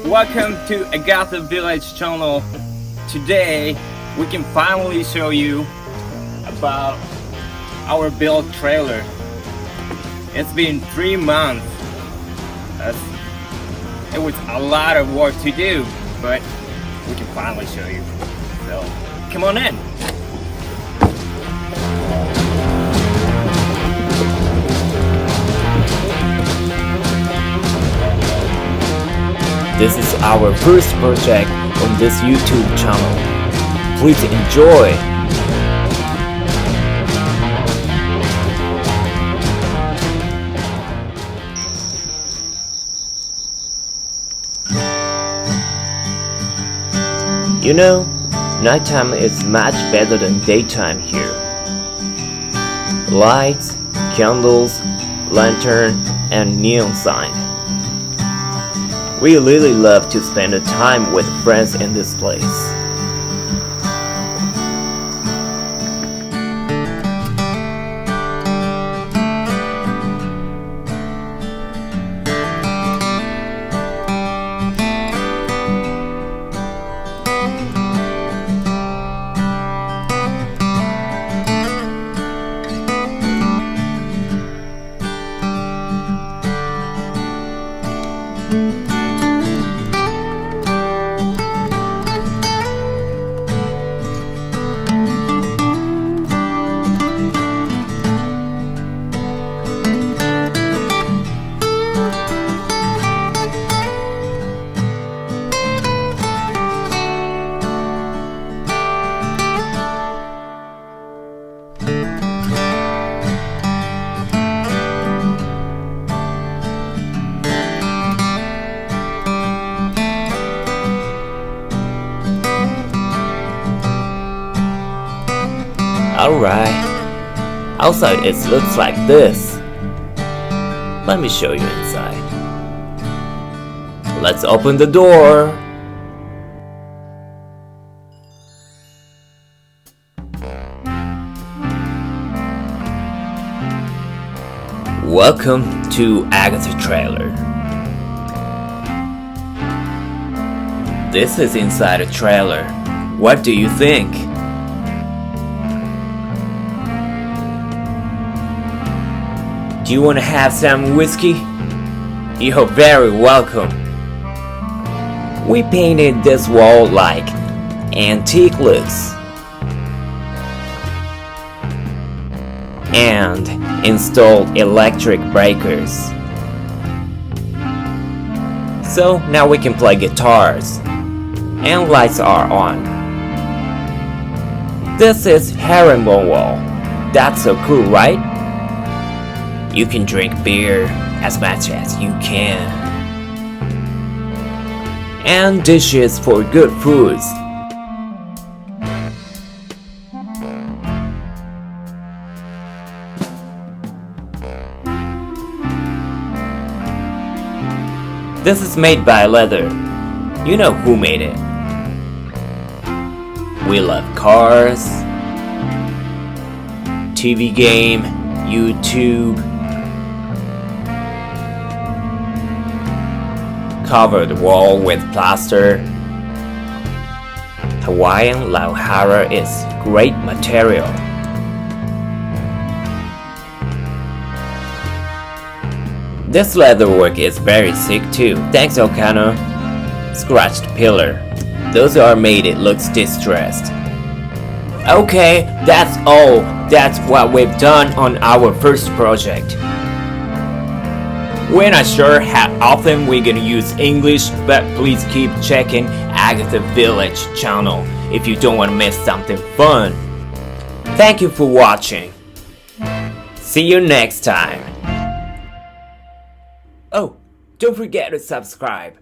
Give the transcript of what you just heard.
Welcome to Agatha Village channel. Today we can finally show you about our build trailer. It's been 3 months. It was a lot of work to do, but we can finally show you. So come on in. This is our first project on this YouTube channel. Please enjoy! You know, nighttime is much better than daytime here. Lights, candles, lantern, and neon sign. We really love to spend the time with friends in this place. Alright, outside it looks like this. Let me show you inside. Let's open the door. Welcome to Agatha trailer. This is inside a trailer. What do you think? Do you want to have some whiskey? You're very welcome. We painted this wall like antique looks and installed electric breakers. So now we can play guitars and lights are on. This is herringbone wall. That's so cool, right? You can drink beer as much as you can. And dishes for good foods. This is made by leather. You know who made it. We love cars, TV game, YouTube. Cover the wall with plaster. Hawaiian lauhara is great material. This leatherwork is very thick too. Thanks, Okano. Scratched pillar. Those are made it looks distressed. Okay, that's all. That's what we've done on our first project. We're not sure how often we're gonna use English, but please keep checking Agatha Village channel if you don't want to miss something fun. Thank you for watching. See you next time. Oh, don't forget to subscribe.